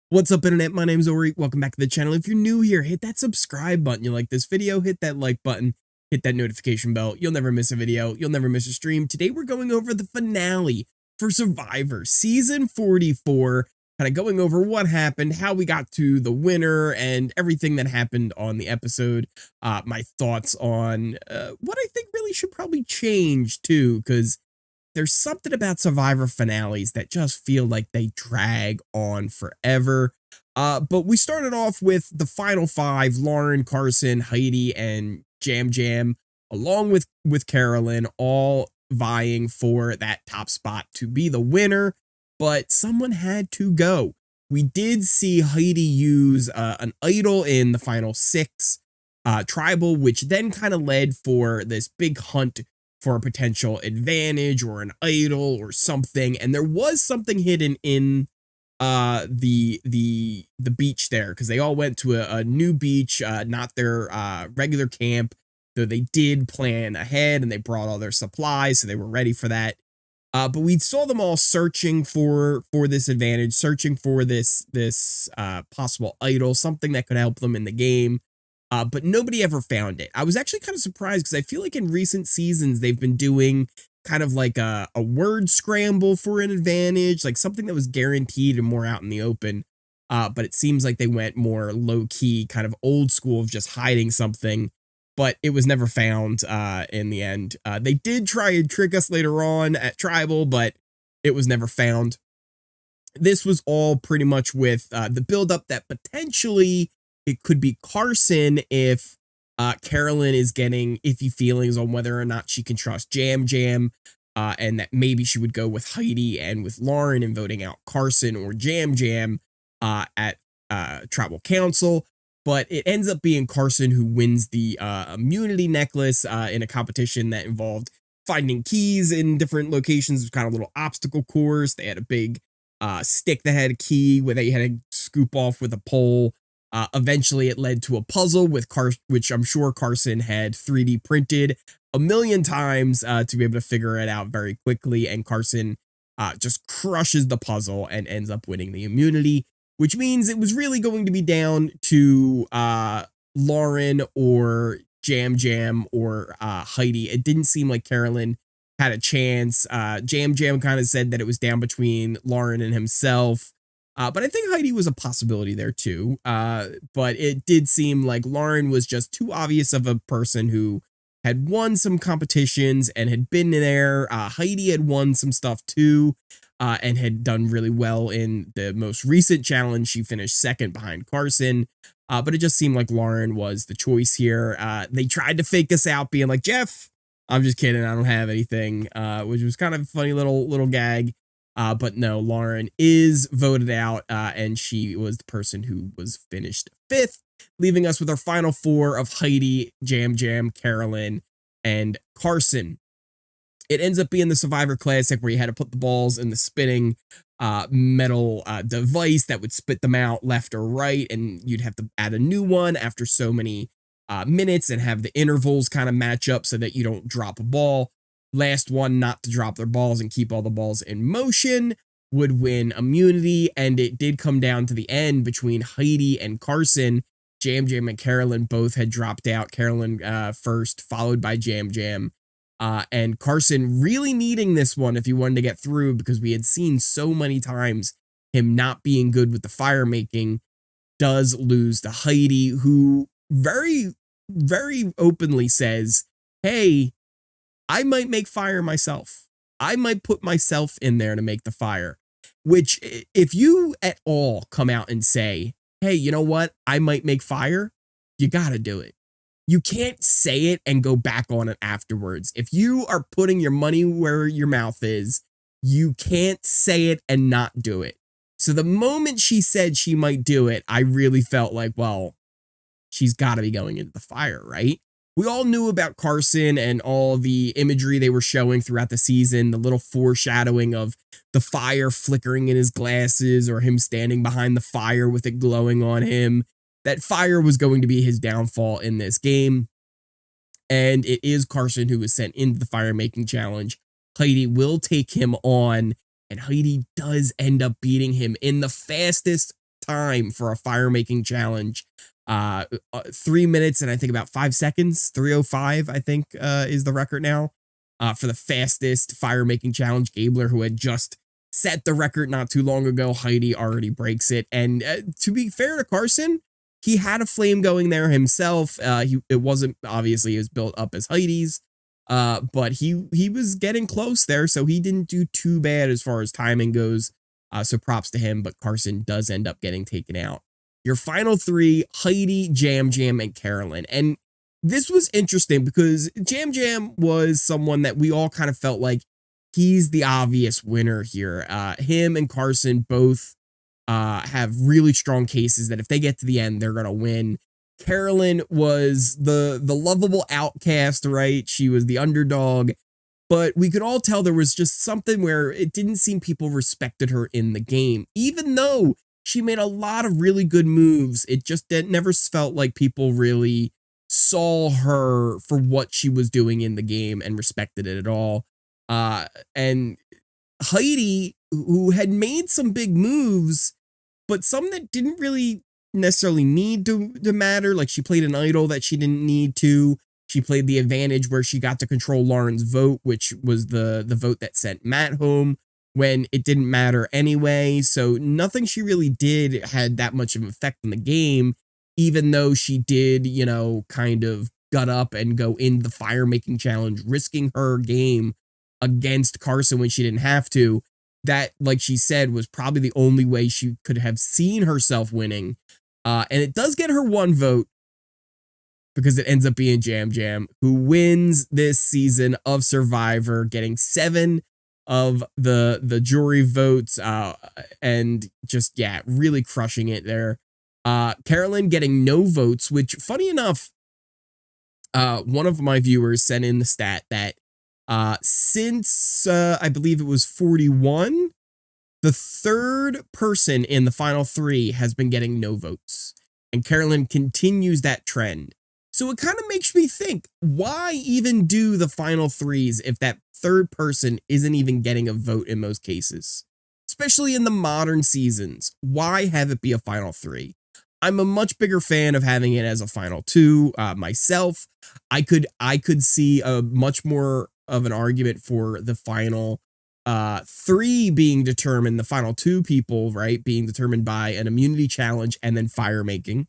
What's up, internet? My name's Ori. Welcome back to the channel. If you're new here, hit that subscribe button. You like this video, hit that like button, hit that notification bell. You'll never miss a video. You'll never miss a stream. Today, we're going over the finale for Survivor Season 44, kind of going over what happened, how we got to the winner, and everything that happened on the episode. My thoughts on what I think really should probably change, too, because there's something about Survivor finales that just feel like they drag on forever. But we started off with the final five: Lauren, Carson, Heidi, and Yam Yam, along with Carolyn, all vying for that top spot to be the winner. But someone had to go. We did see Heidi use an idol in the final six tribal, which then kind of led for this big hunt for a potential advantage or an idol or something. And there was something hidden in the beach there, because they all went to a new beach, not their regular camp, though they did plan ahead and they brought all their supplies, so they were ready for that. But we saw them all searching for this advantage, searching for this possible idol, something that could help them in the game. But nobody ever found it. I was actually kind of surprised, because I feel like in recent seasons they've been doing kind of like a word scramble for an advantage, like something that was guaranteed and more out in the open. But it seems like they went more low key, kind of old school of just hiding something, but it was never found in the end. They did try and trick us later on at Tribal, but it was never found. This was all pretty much with the buildup that potentially it could be Carson if Carolyn is getting iffy feelings on whether or not she can trust Yam Yam, and that maybe she would go with Heidi and with Lauren in voting out Carson or Yam Yam at Tribal Council. But it ends up being Carson who wins the immunity necklace in a competition that involved finding keys in different locations. It was kind of a little obstacle course. They had a big stick that had a key where they had to scoop off with a pole. Eventually, it led to a puzzle with which I'm sure Carson had 3D printed a million times to be able to figure it out very quickly. And Carson just crushes the puzzle and ends up winning the immunity, which means it was really going to be down to Lauren or Yam Yam or Heidi. It didn't seem like Carolyn had a chance. Yam Yam kind of said that it was down between Lauren and himself. But I think Heidi was a possibility there too. But it did seem like Lauren was just too obvious of a person who had won some competitions and had been there. Heidi had won some stuff too, and had done really well in the most recent challenge. She finished second behind Carson. But it just seemed like Lauren was the choice here. They tried to fake us out, being like, Jeff, I'm just kidding, I don't have anything, which was kind of a funny little gag. But no, Lauren is voted out, and she was the person who was finished fifth, leaving us with our final four of Heidi, Yam Yam, Carolyn, and Carson. It ends up being the Survivor Classic, where you had to put the balls in the spinning metal device that would spit them out left or right, and you'd have to add a new one after so many minutes and have the intervals kind of match up so that you don't drop a ball. Last one not to drop their balls and keep all the balls in motion would win immunity. And it did come down to the end between Heidi and Carson. Yam Yam and Carolyn both had dropped out. Carolyn first, followed by Yam Yam. And Carson really needing this one if he wanted to get through, because we had seen so many times him not being good with the fire making, does lose to Heidi, who very, very openly says, hey, I might make fire myself. I might put myself in there to make the fire. Which, if you at all come out and say, hey, you know what? I might make fire, you gotta do it. You can't say it and go back on it afterwards. If you are putting your money where your mouth is, you can't say it and not do it. So the moment she said she might do it, I really felt like, well, she's gotta be going into the fire, right? We all knew about Carson and all the imagery they were showing throughout the season, the little foreshadowing of the fire flickering in his glasses or him standing behind the fire with it glowing on him. That fire was going to be his downfall in this game. And it is Carson who was sent into the fire making challenge. Heidi will take him on, and Heidi does end up beating him in the fastest time for a fire making challenge. 3 minutes and I think about 5 seconds, 3:05, I think, is the record now, for the fastest fire making challenge. Gabler, who had just set the record not too long ago, Heidi already breaks it. And to be fair to Carson, he had a flame going there himself. It wasn't obviously as built up as Heidi's, but he was getting close there, so he didn't do too bad as far as timing goes. So props to him, but Carson does end up getting taken out. Your final three: Heidi, Yam Yam, and Carolyn. And this was interesting because Yam Yam was someone that we all kind of felt like he's the obvious winner here. Him and Carson both have really strong cases that if they get to the end, they're going to win. Carolyn was the lovable outcast, right? She was the underdog, but we could all tell there was just something where it didn't seem people respected her in the game. Even though she made a lot of really good moves, it just never felt like people really saw her for what she was doing in the game and respected it at all. And Heidi, who had made some big moves, but some that didn't really necessarily need to matter. Like she played an idol that she didn't need to. She played the advantage where she got to control Lauren's vote, which was the vote that sent Matt home when it didn't matter anyway. So nothing she really did had that much of an effect on the game, even though she did, kind of gut up and go in the fire making challenge, risking her game against Carson when she didn't have to. That, like she said, was probably the only way she could have seen herself winning. And it does get her one vote because it ends up being Yam Yam, who wins this season of Survivor, getting 7 of the jury votes, and just, really crushing it there. Carolyn getting no votes, which, funny enough, one of my viewers sent in the stat that since I believe it was 41, the third person in the final 3 has been getting no votes, and Carolyn continues that trend. So it kind of makes me think, why even do the final 3s if that third person isn't even getting a vote in most cases? Especially in the modern seasons, why have it be a final 3? I'm a much bigger fan of having it as a final 2 myself. I could see a much more of an argument for the final 3 being determined, the final 2 people, right, being determined by an immunity challenge and then fire making,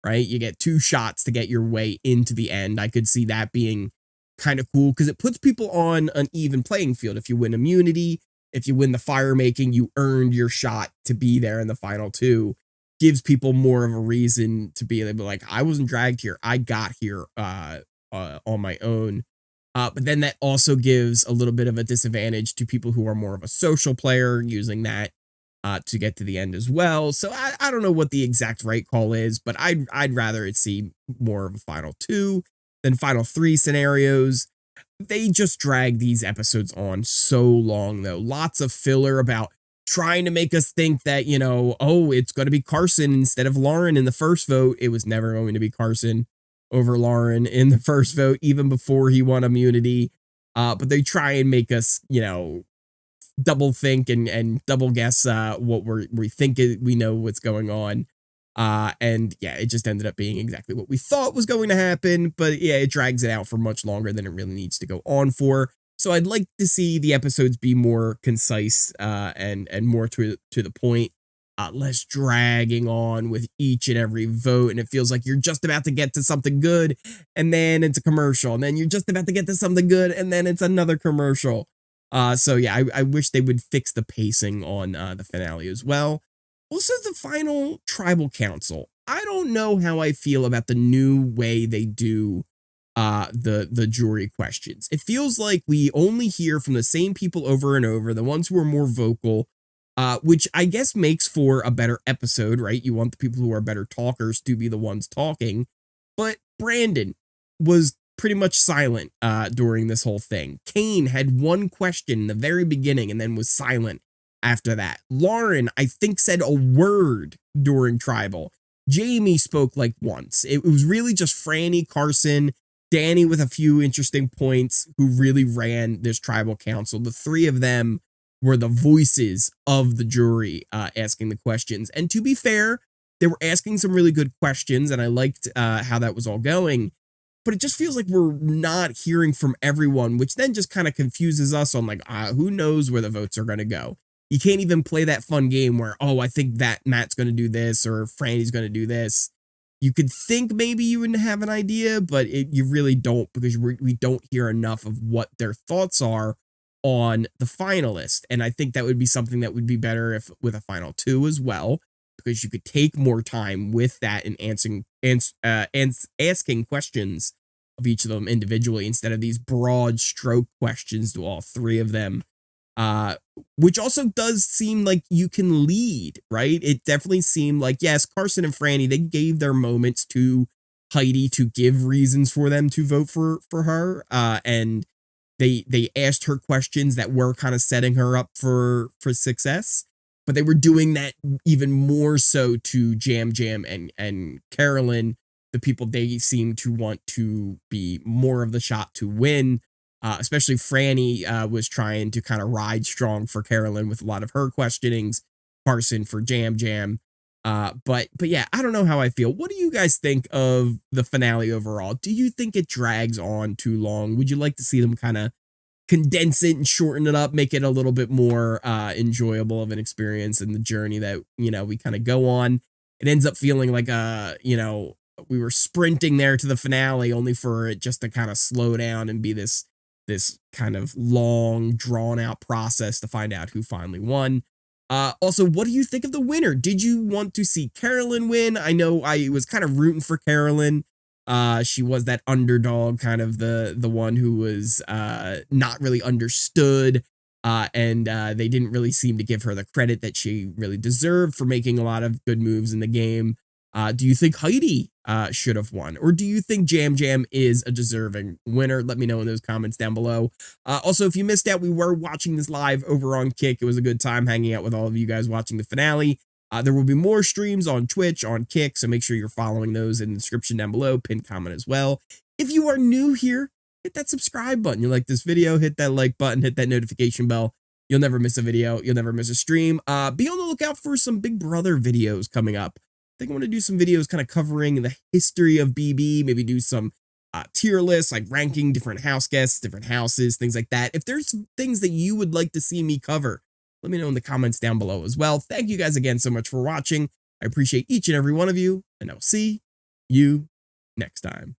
right? You get 2 shots to get your way into the end. I could see that being kind of cool because it puts people on an even playing field. If you win immunity, if you win the fire making, you earned your shot to be there in the final 2. Gives people more of a reason to be able to be like, I wasn't dragged here, I got here on my own. But then that also gives a little bit of a disadvantage to people who are more of a social player using that to get to the end as well. So I don't know what the exact right call is, but I'd rather it see more of a final 2 than final 3 scenarios. They just drag these episodes on so long, though. Lots of filler about trying to make us think that, it's going to be Carson instead of Lauren in the first vote. It was never going to be Carson over Lauren in the first vote, even before he won immunity. But they try and make us, double think and double guess what we think we know what's going on. And it just ended up being exactly what we thought was going to happen. But it drags it out for much longer than it really needs to go on for. So I'd like to see the episodes be more concise and more to the point, less dragging on with each and every vote. And it feels like you're just about to get to something good and then it's a commercial, and then you're just about to get to something good and then it's another commercial. So I wish they would fix the pacing on the finale as well. Also, the final tribal council. I don't know how I feel about the new way they do the jury questions. It feels like we only hear from the same people over and over, the ones who are more vocal, which I guess makes for a better episode, right? You want the people who are better talkers to be the ones talking. But Brandon was pretty much silent during this whole thing. Kane had one question in the very beginning and then was silent after that. Lauren, I think, said a word during tribal. Jamie spoke like once. It was really just Franny, Carson, Danny with a few interesting points who really ran this tribal council. The 3 of them were the voices of the jury asking the questions. And to be fair, they were asking some really good questions, and I liked how that was all going. But it just feels like we're not hearing from everyone, which then just kind of confuses us on like, who knows where the votes are going to go. You can't even play that fun game where, oh, I think that Matt's going to do this or Franny's going to do this. You could think maybe you would have an idea, but you really don't, because we don't hear enough of what their thoughts are on the finalist. And I think that would be something that would be better if with a final two as well, because you could take more time with that and asking questions of each of them individually instead of these broad stroke questions to all three of them. Which also does seem like you can lead, right? It definitely seemed like, yes, Carson and Franny, they gave their moments to Heidi to give reasons for them to vote for her. And they asked her questions that were kind of setting her up for success, but they were doing that even more so to Yam Yam and Carolyn, the people they seem to want to be more of the shot to win. Especially Franny was trying to kind of ride strong for Carolyn with a lot of her questionings, Carson for Yam Yam. But yeah, I don't know how I feel. What do you guys think of the finale overall? Do you think it drags on too long? Would you like to see them kind of condense it and shorten it up, make it a little bit more enjoyable of an experience in the journey that, we kind of go on? It ends up feeling like we were sprinting there to the finale only for it just to kind of slow down and be this kind of long drawn out process to find out who finally won. Also, what do you think of the winner? Did you want to see Carolyn win? I know I was kind of rooting for Carolyn. She was that underdog, kind of the one who was not really understood. And they didn't really seem to give her the credit that she really deserved for making a lot of good moves in the game. Do you think Heidi should have won? Or do you think Yam Yam is a deserving winner? Let me know in those comments down below. Also, if you missed out, we were watching this live over on Kick. It was a good time hanging out with all of you guys watching the finale. There will be more streams on Twitch, on Kick, so make sure you're following those in the description down below, pinned comment as well. If you are new here, hit that subscribe button. You like this video, hit that like button, hit that notification bell. You'll never miss a video. You'll never miss a stream. Be on the lookout for some Big Brother videos coming up. I think I want to do some videos kind of covering the history of BB, maybe do some tier lists, like ranking different house guests, different houses, things like that. If there's things that you would like to see me cover, let me know in the comments down below as well. Thank you guys again so much for watching. I appreciate each and every one of you, and I'll see you next time.